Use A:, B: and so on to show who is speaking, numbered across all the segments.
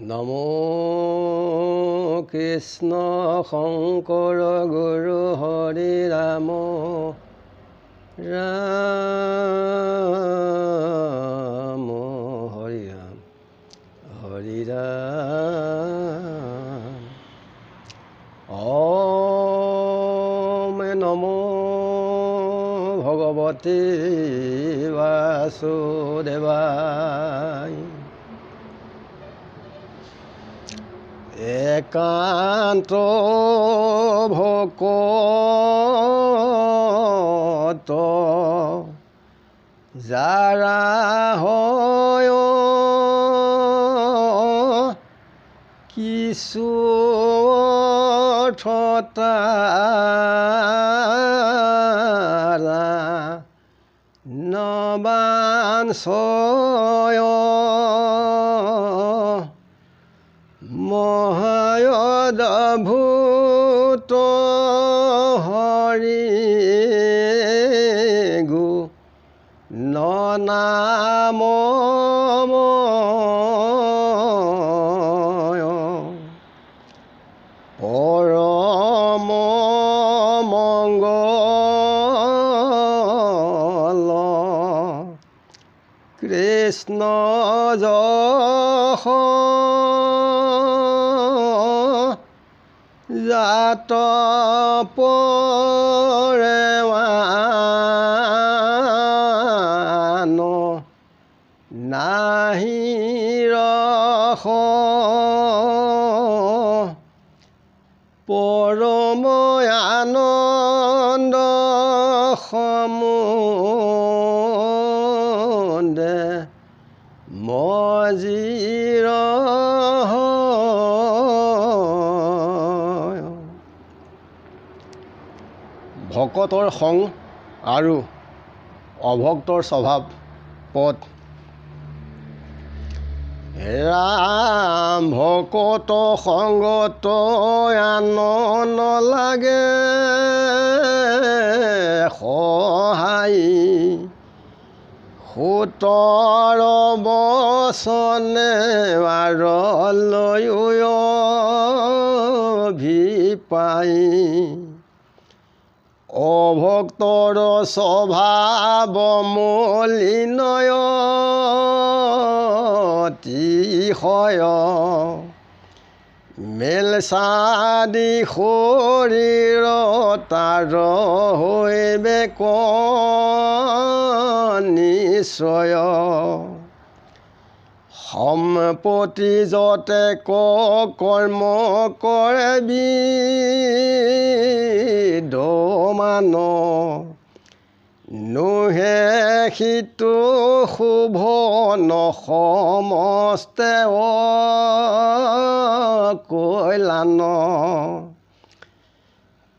A: নমো কৃষ্ণ শংকৰ গুৰু হৰি ৰাম ৰাম হৰি ৰাম হৰি ৰাম। ॐ नमो भगवते वासुदेवाय। एकांत भकत जारा হয় কিছু অৰ্থতাৰা নবাঞ্ছয় মহায়দভূত হৰি গো নাম পৰম মঙ্গল কৃষ্ণ যশ জাত পৰেৱান নাহি ৰস পৰম আনন্দ সমুদে মজিৰ ভকতৰ সং আৰু অভক্তৰ স্বভাৱ পদ। ৰাম ভকত সংগত আনন্দ লাগে সহায় সোতৰ বচনে বাৰলৈ ভিপাই অভক্তৰ স্বভাৱ মলিনয় তিশয় মেলচাদি শৰীৰ তাৰ হৈবে নিশ্চয় সম্পত্তি যতে কৰ্ম কৰে বিদ্যমান নোহে সিটো শুভ নসমস্তে কল্যাণ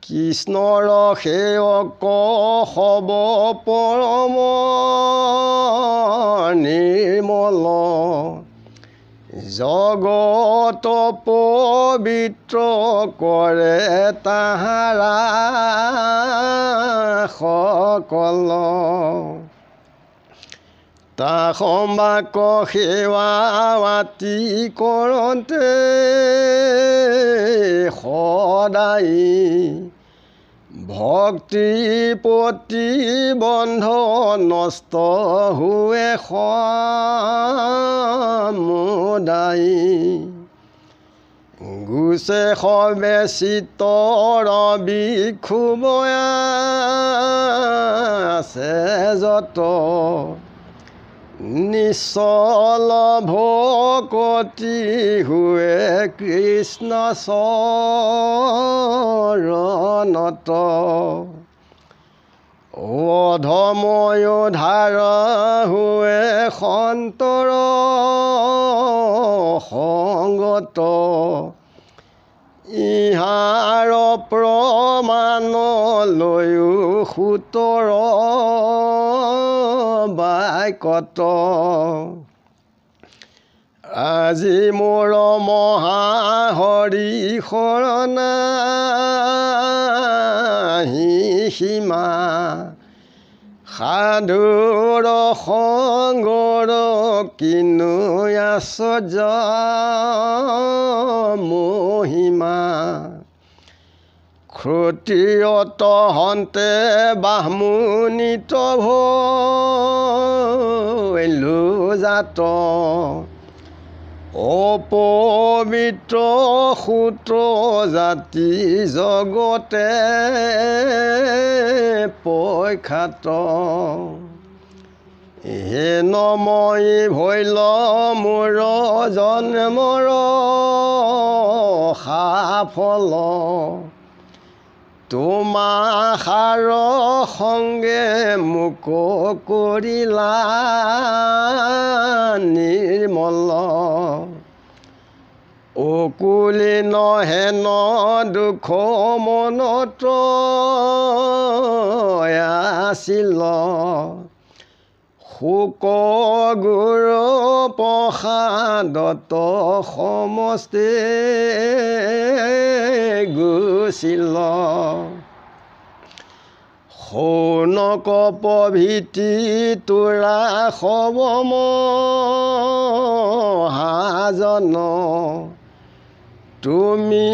A: কৃষ্ণৰ সেৱক হব পৰম নিৰ্মল জগত পবিত্ৰ কৰে তাহাৰা সকল তা সম্বাক সেৱাৱাতি কৰোঁতে সদায় ভক্তি প্ৰতিবন্ধ নষ্ট হোৱে সমুদায় গুছে সবে চিত্তৰ বিক্ষোভ আছে যত নিশ্চল ভকতি হুৱে কৃষ্ণ চৰণত অধময় ধাৰ হুৱে সন্তৰ সংগত ইহাৰ প্ৰমাণ লৈও সোতৰ বাক্যত আজি মোৰ মহাহৰি শৰণাহি সীমা সাধুৰ সংগৰ কিনো আশ্চৰ্য ক্ষত্ৰিয়ত হন্তে বাহ্মুনিত ভৈলো জাত অপবিত্ৰ সূত্ৰ জাতি জগতে পখ্যাত হে নমই ভৈল মোৰ জন্মৰ সাফল তোমাষাৰ সংগে মোক কৰিলা নিৰ্মল অকুলি নহেন দুখ মনত আছিল শোক গুৰ প্ৰসাদত সমস্তে গুচিল শৌনক প্ৰভৃতি তোৰা সবম হাজন তুমি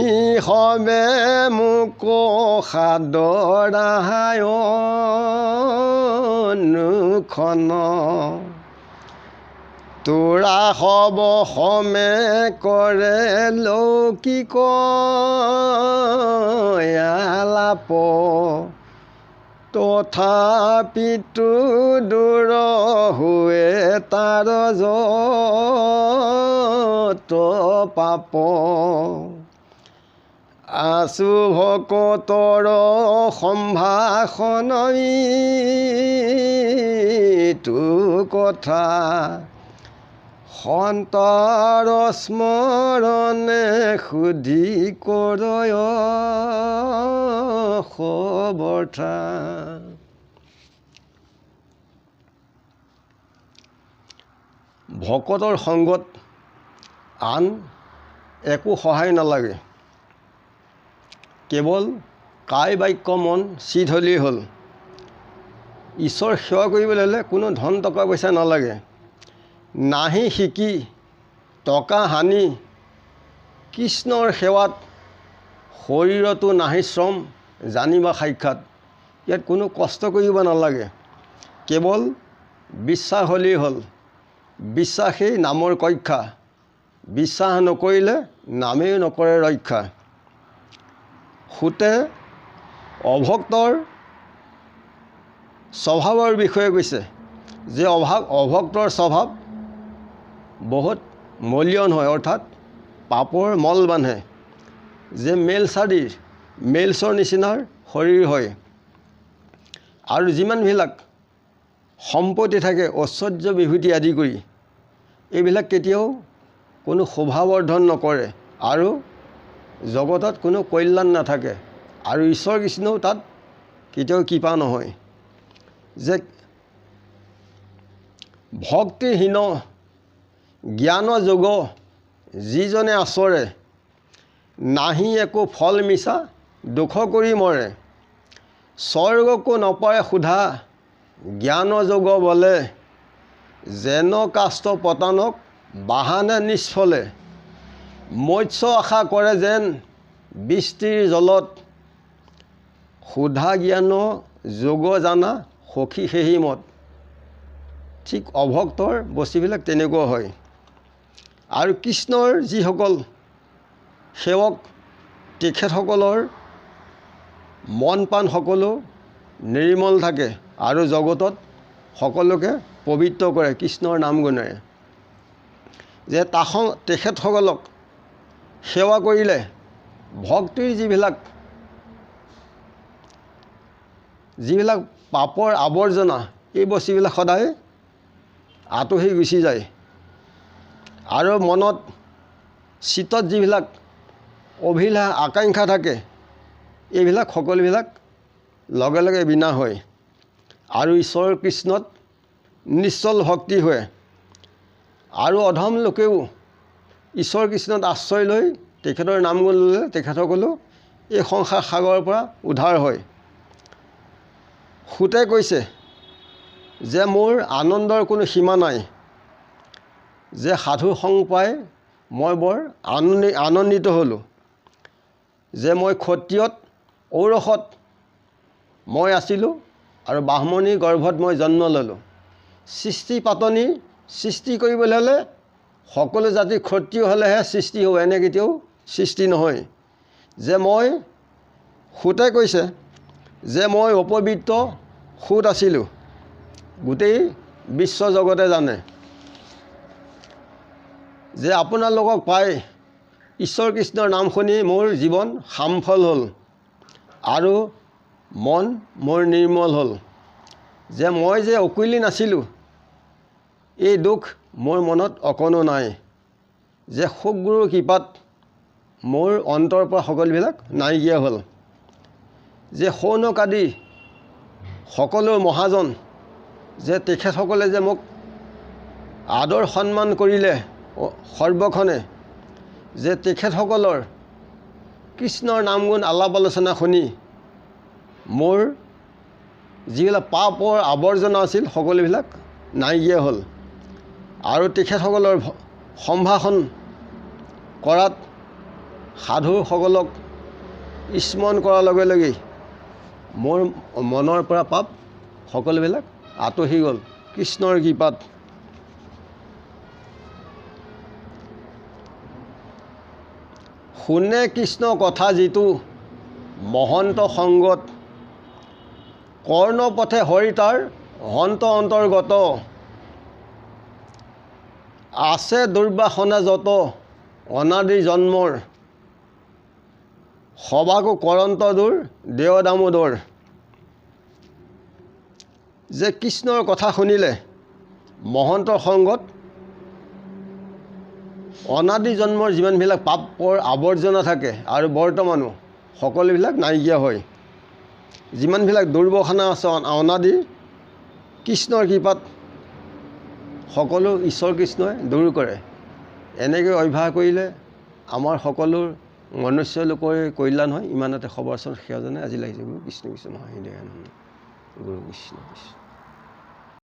A: সবে মোক সাদৰায় অনুখন তোৰা সব সমে কৰে লৌকিক আলাপ তথাপিতো দূৰ হোৱে তাৰ যত পাপ আছু ভকতৰ সম্ভাষণ ইটো কথা সন্তৰ স্মৰণে সুধি কৰয় সবৰ্থা। ভকতৰ সংগত আন একো সহায় নালাগে, কেৱল কায় বাক্য মন চিত হ'লেই হ'ল। ঈশ্বৰ সেৱা কৰিবলৈ হ'লে কোনো ধন টকা পইচা নালাগে, নাহি শিকি টকা হানি কৃষ্ণৰ সেৱাত শৰীৰতো নাহি শ্ৰম জানিবা সাক্ষাৎ। ইয়াত কোনো কষ্ট কৰিব নালাগে, কেৱল বিশ্বাস হ'লেই হ'ল। বিশ্বাসেই নামৰ কক্ষা, বিশ্বাস নকৰিলে নামেই নকৰে ৰক্ষা। সুতে অভক্তৰ স্বভাৱৰ বিষয়ে কৈছে যে অভক্তৰ স্বভাৱ বহুত মলিয়ন হয়, অৰ্থাৎ পাপৰ মল বান্ধে, যে মেলছৰ নিচিনাৰ শৰীৰ হয়। আৰু যিমানবিলাক সম্পত্তি থাকে ঐশ্বৰ্য বিভূতি আদি কৰি, এইবিলাক কেতিয়াও কোনো শোভাবৰ্ধন নকৰে আৰু জগতত কোনো কল্যাণ নাথাকে। আৰু ঈশ্বৰ কৃষ্ণও তাত কেতিয়াও কৃপা নহয়। যে ভক্তিহীন জ্ঞান যোগ যিজনে আচৰে, নাহি একো ফল মিছা দুখ কৰি মৰে। স্বৰ্গকো নপাৰে সোধা জ্ঞান যোগ বলে, যেন কাষ্ট পতানক বাহানে নিষ্ফলে। মৎস্য আশা কৰে যেন বৃষ্টিৰ জলত, সোধা জ্ঞান যোগ জানা সখী সেহি মত। ঠিক অভক্তৰ বস্তুবিলাক তেনেকুৱা হয়। আৰু কৃষ্ণৰ যিসকল সেৱক, তেখেতসকলৰ মন প্ৰাণ সকলো নিৰ্মল থাকে আৰু জগতত সকলোকে পবিত্ৰ কৰে কৃষ্ণৰ নাম গুণেৰে। যে তেখেতসকলক সেৱা কৰিলে ভক্তিৰ যিবিলাক পাপৰ আৱৰ্জনা, এই বস্তুবিলাক সদায় আঁতৰি গুচি যায়। আৰু মনত চিতত যিবিলাক অভিলাষ আকাংক্ষা থাকে, এইবিলাক সকলোবিলাক লগে লগে বিনা হয়। আৰু ঈশ্বৰ কৃষ্ণত নিশ্চল ভক্তি হয়। আৰু অধম লোকেও ঈশ্বৰ কৃষ্ণত আশ্ৰয় লৈ তেখেতৰ নাম গুণ ল'লে তেখেতসকলো এই সংসাৰ সাগৰৰ পৰা উদ্ধাৰ হয়। সুতে কৈছে যে মোৰ আনন্দৰ কোনো সীমা নাই, যে সাধু সংগ পাই মই বৰ আনন্দিত হ'লোঁ। যে মই ক্ষত্ৰিয়ত ঔৰসত মই আছিলোঁ আৰু ব্ৰাহ্মণীৰ গৰ্ভত মই জন্ম ল'লোঁ। সৃষ্টি পাতনি সৃষ্টি কৰিবলৈ হ'লে সকলো জাতি ক্ষত্ৰিয় হ'লেহে সৃষ্টি হ'ব, এনে কেতিয়াও সৃষ্টি নহয়। যে মই সূতে কৈছে যে মই অপবিত্ৰ সূত আছিলোঁ, গোটেই বিশ্ব জগতে জানে। যে আপোনালোকক পাই ঈশ্বৰ কৃষ্ণৰ নাম শুনি মোৰ জীৱন সামফল হ'ল আৰু মন মোৰ নিৰ্মল হ'ল। যে মই যে অকুলি নাছিলোঁ, এই দুখ মোৰ মনত অকণো নাই। যে সদ্গুৰুৰ কৃপাত মোৰ অন্তৰ পৰা সকলোবিলাক নাইকিয়া হ'ল। যে শৌনক আদি সকলো মহাজন, যে তেখেতসকলে যে মোক আদৰ সন্মান কৰিলে সৰ্বক্ষণে, যে তেখেতসকলৰ কৃষ্ণৰ নাম গুণ আলাপ আলোচনা শুনি মোৰ যিবিলাক পাপৰ আৱৰ্জনা আছিল সকলোবিলাক নাইকিয়া হ'ল। আৰু তেখেতসকলৰ সম্ভাষণ কৰাত সাধুসকলক স্মৰণ কৰাৰ লগে লগেই মোৰ মনৰ পৰা পাপ সকলোবিলাক আঁতৰি গ'ল কৃষ্ণৰ কৃপাত। শুনে কৃষ্ণ কথা যিটো মহন্ত সংগত, কৰ্ণপথে হৰি তাৰ হন্ত অন্তৰ্গত। আছে দুৰ্বাসনা যত অনাদি জন্মৰ, সবাকো কৰন্ত দূৰ দেৱ দামোদৰ। যে কৃষ্ণৰ কথা শুনিলে মহন্তৰ সংগত অনাদি জন্মৰ যিমানবিলাক পাপৰ আৱৰ্জনা থাকে আৰু বৰ্তমানো সকলোবিলাক নাইকিয়া হয়। যিমানবিলাক দুৰ্বাসনা আছে অনাদি, কৃষ্ণৰ কৃপাত সকলো ঈশ্বৰ কৃষ্ণই দূৰ কৰে। এনেকৈ অভ্যাস কৰিলে আমাৰ সকলো মনুষ্য লোকৰে কল্যাণ হয়। ইমানতে খবৰ চোন সেয়া জানে। আজি লাগিছে গুৰু কৃষ্ণ কৃষ্ণ মহাহিন্দে গুৰু কৃষ্ণ কৃষ্ণ।